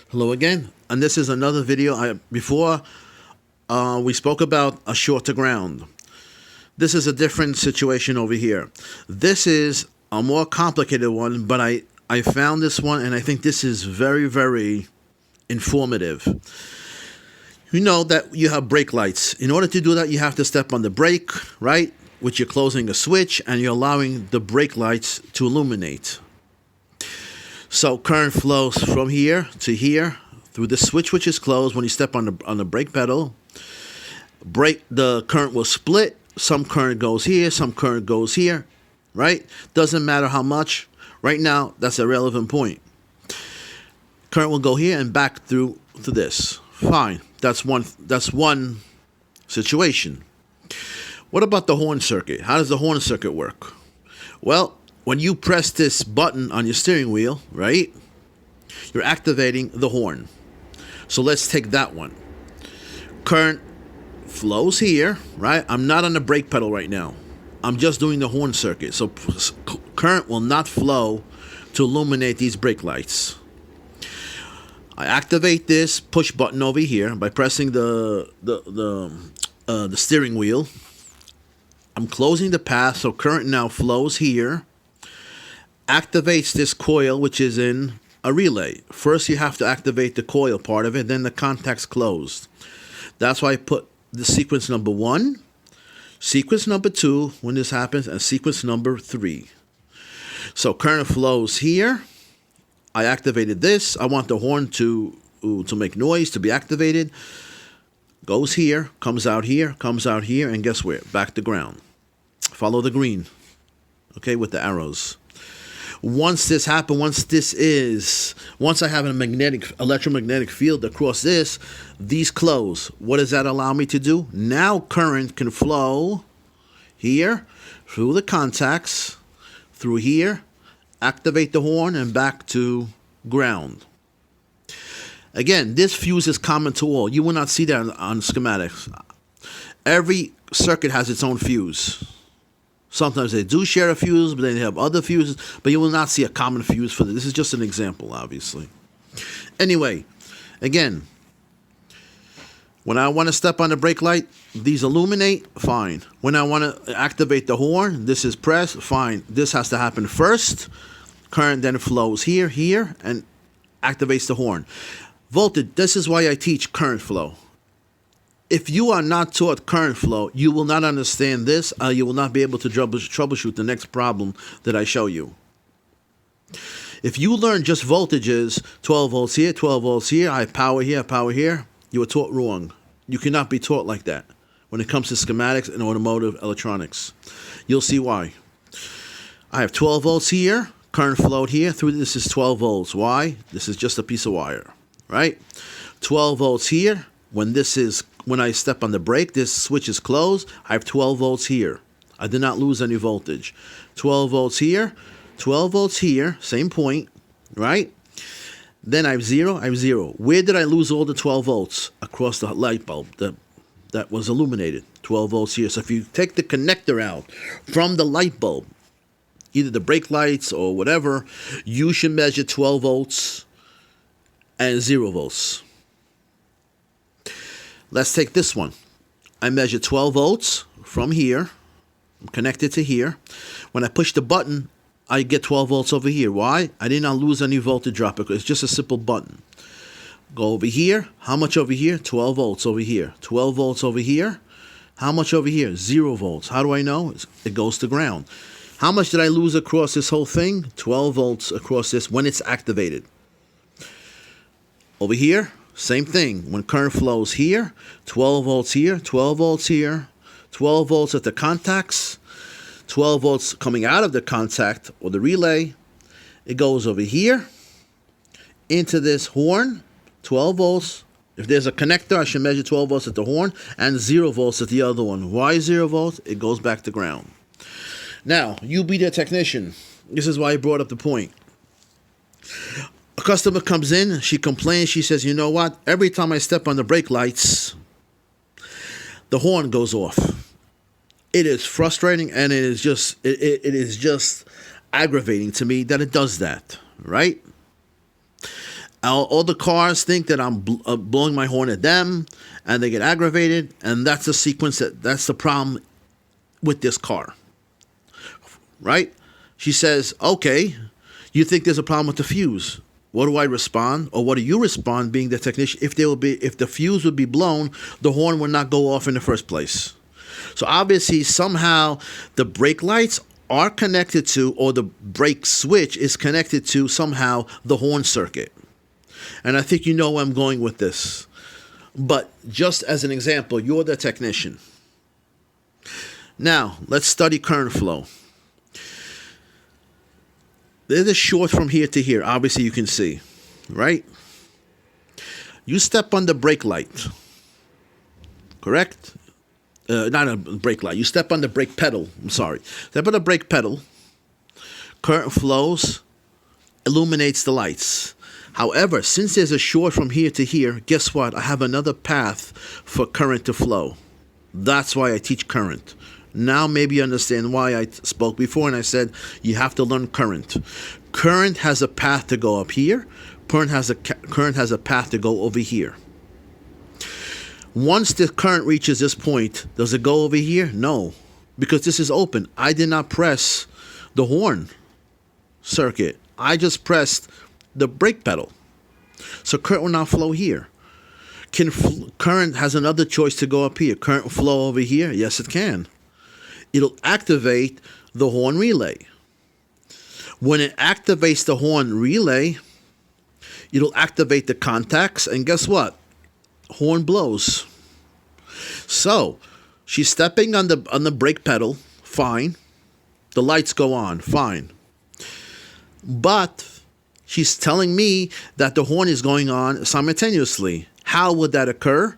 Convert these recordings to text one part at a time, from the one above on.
Hello again, and this is another video. Before we spoke about a short to ground. This is a different situation over here. This is a more complicated one, but I found this one, and I think this is very, very informative. You know that you have brake lights. In order to do that, you have to step on the brake, right? Which you're closing a switch, and you're allowing the brake lights to illuminate. So current flows from here to here through the switch, which is closed. When you step on the brake pedal, the current will split. Some current goes here, some current goes here, right? Doesn't matter how much. Right now, that's a relevant point. Current will go here and back through to this. Fine. That's one situation. What about the horn circuit? How does the horn circuit work? Well, when you press this button on your steering wheel, right, you're activating the horn. So let's take that one. Current flows here, right? I'm not on the brake pedal right now. I'm just doing the horn circuit. So current will not flow to illuminate these brake lights. I activate this push button over here by pressing the steering wheel. I'm closing the path, so current now flows here. Activates this coil, which is in a relay. First, you have to activate the coil part of it, then the contact's closed. That's why I put the sequence number 1, sequence number 2 when this happens, and sequence number 3. So current flows here. I activated this. I want the horn to make noise, to be activated. Goes here, comes out here, and guess where? Back to ground. Follow the green, okay, with the arrows. Once this happens, once I have a electromagnetic field across this, these close. What does that allow me to do? Now current can flow here, through the contacts, through here, activate the horn, and back to ground. Again, this fuse is common to all. You will not see that on schematics. Every circuit has its own fuse. Sometimes they do share a fuse, but they have other fuses, but you will not see a common fuse for this. This is just an example, obviously. Anyway, again, when I want to step on the brake light, these illuminate, fine. When I want to activate the horn, this is pressed, fine. This has to happen first. Current then flows here, and activates the horn. Voltage, this is why I teach current flow. If you are not taught current flow, you will not understand this. You will not be able to troubleshoot the next problem that I show you. If you learn just voltages, 12 volts here, 12 volts here, I have power here, you were taught wrong. You cannot be taught like that when it comes to schematics and automotive electronics. You'll see why. I have 12 volts here, current flowed here, through this is 12 volts. Why? This is just a piece of wire, right? 12 volts here. When I step on the brake, this switch is closed. I have 12 volts here. I did not lose any voltage. 12 volts here, 12 volts here, same point, right? Then I have zero. Where did I lose all the 12 volts? Across the light bulb that was illuminated. 12 volts here. So if you take the connector out from the light bulb, either the brake lights or whatever, you should measure 12 volts and 0 volts. Let's take this one. I measure 12 volts from here. I'm connected to here. When I push the button, I get 12 volts over here. Why? I did not lose any voltage drop because it's just a simple button. Go over here. How much over here? 12 volts over here. 12 volts over here. How much over here? 0 volts. How do I know? It goes to ground. How much did I lose across this whole thing? 12 volts across this when it's activated. Over here, same thing. When current flows here, 12 volts here, 12 volts here, 12 volts at the contacts, 12 volts coming out of the contact or the relay. It goes over here into this horn, 12 volts. If there's a connector, I should measure 12 volts at the horn and 0 volts at the other one. Why 0 volts? It goes back to ground. Now, you be the technician. This is why I brought up the point. A customer comes in, she complains, she says, you know what? Every time I step on the brake lights, the horn goes off. It is frustrating, and it is just aggravating to me that it does that, right? All the cars think that I'm blowing my horn at them, and they get aggravated, and that's the sequence, that's the problem with this car, right? She says, okay, you think there's a problem with the fuse. What do I respond, or what do you respond, being the technician? If the fuse would be blown, the horn would not go off in the first place. So obviously, somehow, the brake lights are connected to, or the brake switch is connected to somehow the horn circuit. And I think you know where I'm going with this. But just as an example, you're the technician. Now, let's study current flow. There's a short from here to here. Obviously, you can see, right? You step on the brake light, correct? Not a brake light. You step on the brake pedal. I'm sorry. Step on the brake pedal. Current flows, illuminates the lights. However, since there's a short from here to here, guess what? I have another path for current to flow. That's why I teach current. Now maybe you understand why I spoke before and I said you have to learn current. Current has a path to go up here. Current has a path to go over here. Once the current reaches this point, does it go over here? No, because this is open. I did not press the horn circuit. I just pressed the brake pedal. So current will not flow here. Current has another choice to go up here. Current flow over here? Yes, it can. It'll activate the horn relay. When it activates the horn relay, it'll activate the contacts, and guess what? Horn blows. So she's stepping on the brake pedal, fine. The lights go on, fine. But she's telling me that the horn is going on simultaneously. How would that occur?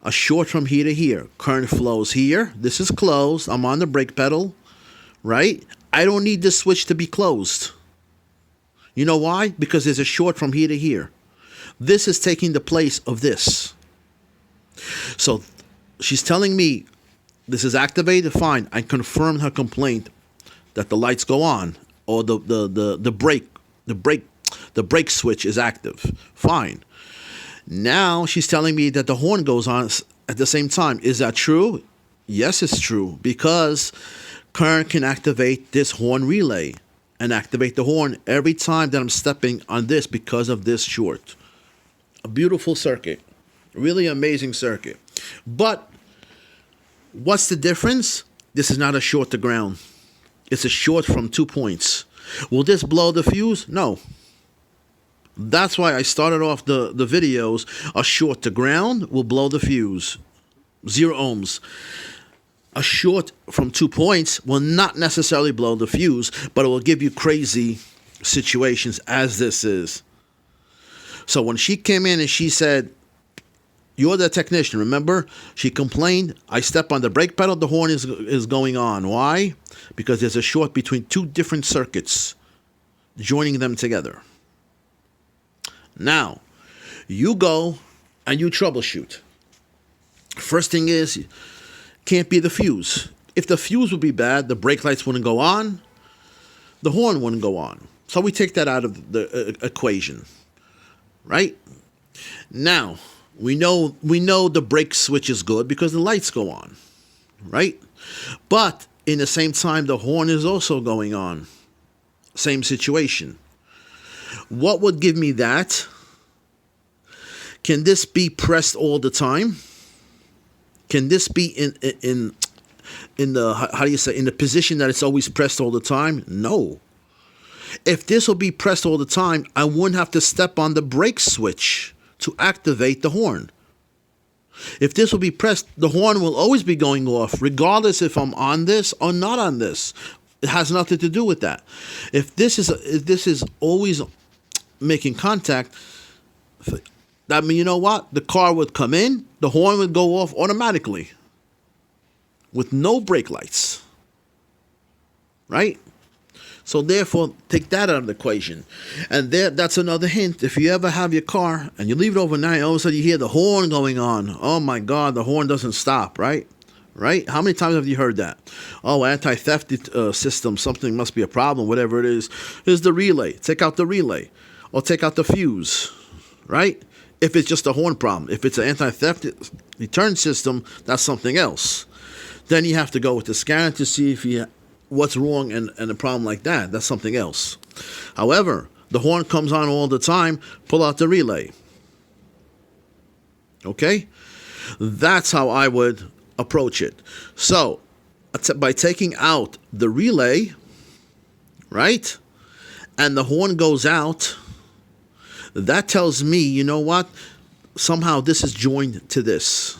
A short from here to here. Current flows here. This is closed. I'm on the brake pedal, right? I don't need this switch to be closed. You know why? Because there's a short from here to here. This is taking the place of this. So she's telling me this is activated, fine. I confirmed her complaint that the lights go on, or the brake switch is active. Fine. Now she's telling me that the horn goes on at the same time. Is that true? Yes, it's true, because current can activate this horn relay and activate the horn every time that I'm stepping on this because of this short. A beautiful circuit. Really amazing circuit. But what's the difference? This is not a short to ground. It's a short from 2 points. Will this blow the fuse? No. That's why I started off the videos. A short to ground will blow the fuse. 0 ohms. A short from 2 points will not necessarily blow the fuse, but it will give you crazy situations, as this is. So when she came in and she said, you're the technician, remember? She complained, I step on the brake pedal, the horn is going on. Why? Because there's a short between 2 different circuits, joining them together. Now, you go and you troubleshoot. First thing is, can't be the fuse. If the fuse would be bad, the brake lights wouldn't go on, the horn wouldn't go on. So we take that out of the equation, right? Now, we know the brake switch is good because the lights go on, right? But in the same time, the horn is also going on. Same situation. What would give me that? Can this be pressed all the time? Can this be in the, how do you say, in the position that it's always pressed all the time? No. If this will be pressed all the time, I wouldn't have to step on the brake switch to activate the horn. If this will be pressed, the horn will always be going off, regardless if I'm on this or not on this. It has nothing to do with that. If this is always making contact, that means, you know what? The car would come in, the horn would go off automatically with no brake lights, right? So therefore, take that out of the equation. And that's another hint. If you ever have your car and you leave it overnight, all of a sudden you hear the horn going on. Oh my God, the horn doesn't stop, right? Right? How many times have you heard that? Oh, anti-theft system, something must be a problem, whatever it is. Here's the relay. Take out the relay. Or take out the fuse. right? If it's just a horn problem. If it's an anti-theft deterrent system, that's something else. Then you have to go with the scanner to see if what's wrong and a problem like that. That's something else. However, the horn comes on all the time, pull out the relay. Okay? That's how I would approach it. So, by taking out the relay, right, and the horn goes out, that tells me, you know what, somehow this is joined to this.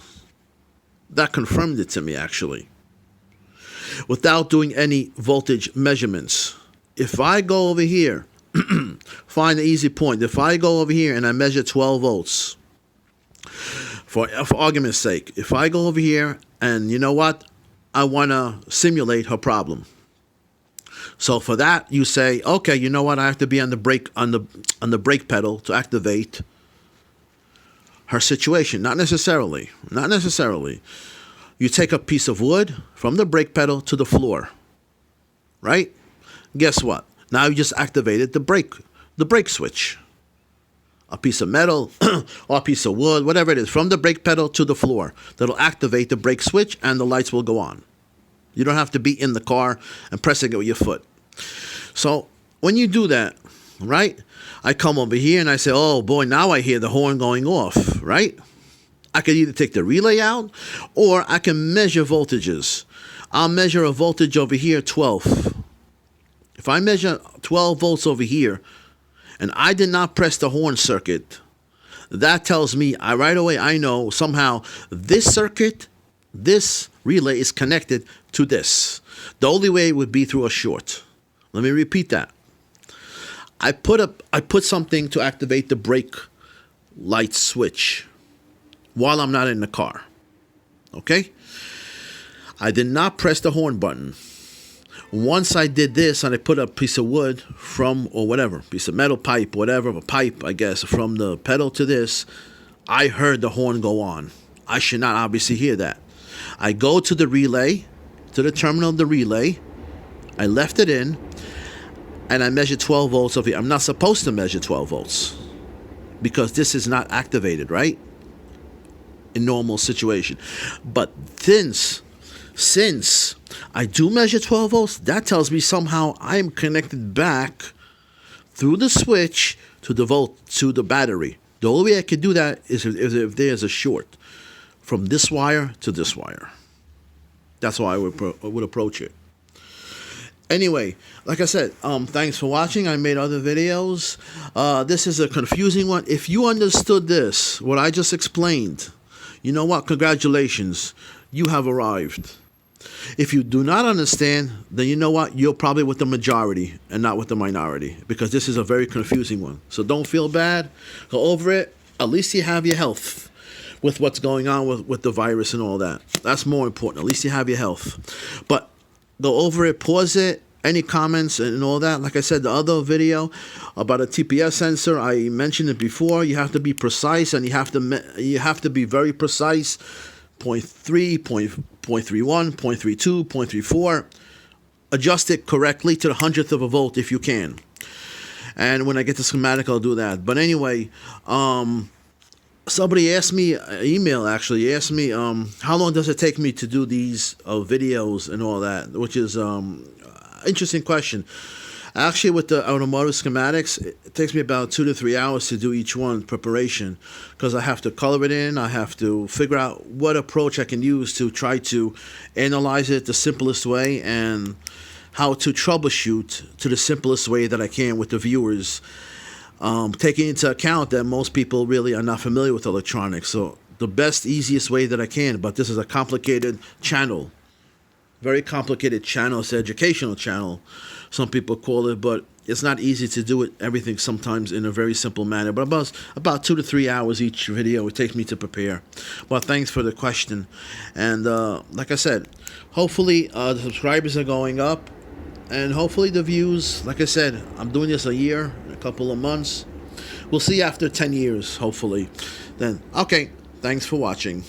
That confirmed it to me, actually, without doing any voltage measurements. If I go over here, find the easy point. If I go over here and I measure 12 volts, for argument's sake, if I go over here and you know what, I want to simulate her problem. So for that, you say, okay, you know what, I have to be on the brake pedal to activate her situation. Not necessarily. You take a piece of wood from the brake pedal to the floor, right? Guess what? Now you just activated the brake switch. A piece of metal or a piece of wood, whatever it is, from the brake pedal to the floor. That'll activate the brake switch and the lights will go on. You don't have to be in the car and pressing it with your foot. So when you do that, right, I come over here and I say, oh boy, now I hear the horn going off, right? I could either take the relay out or I can measure voltages. I'll measure a voltage over here, 12. If I measure 12 volts over here and I did not press the horn circuit, that tells me right away I know somehow this circuit, this relay is connected to this. The only way would be through a short. Let me repeat that. I put something to activate the brake light switch while I'm not in the car. Okay? I did not press the horn button. Once I did this and I put a piece of wood from, or whatever, piece of metal pipe, whatever, a pipe, I guess, from the pedal to this, I heard the horn go on. I should not obviously hear that. I go to the relay, to the terminal of the relay. I left it in, and I measure 12 volts over here. I'm not supposed to measure 12 volts because this is not activated, right? In normal situation. But since I do measure 12 volts, that tells me somehow I'm connected back through the switch to the battery. The only way I can do that is if there's a short from this wire to this wire. That's how I would approach it. Anyway, like I said, thanks for watching. I made other videos. This is a confusing one. If you understood this, what I just explained, you know what? Congratulations. You have arrived. If you do not understand, then you know what? You're probably with the majority and not with the minority, because this is a very confusing one. So don't feel bad. Go over it. At least you have your health with what's going on with the virus and all that. That's more important. At least you have your health. But go over it, pause it, any comments and all that. Like I said, the other video about a TPS sensor, I mentioned it before. You have to be precise, and you have to be very precise. 0.3, 0.31, 0.32, 0.34. Adjust it correctly to the 100th of a volt if you can. And when I get the schematic, I'll do that. But anyway, somebody asked me, email actually, asked me, how long does it take me to do these videos and all that, which is interesting question. Actually, with the automotive schematics, it takes me about 2 to 3 hours to do each one, preparation, because I have to color it in. I have to figure out what approach I can use to try to analyze it the simplest way, and how to troubleshoot to the simplest way that I can with the viewers, taking into account that most people really are not familiar with electronics. So the best, easiest way that I can, but this is a complicated channel. Very complicated channel. It's an educational channel, some people call it, but it's not easy to do everything sometimes in a very simple manner. But about 2 to 3 hours each video it takes me to prepare. Well, thanks for the question. And like I said, hopefully the subscribers are going up, and hopefully the views. Like I said, I'm doing this a year, a couple of months. We'll see after 10 years, hopefully. Then, okay, thanks for watching.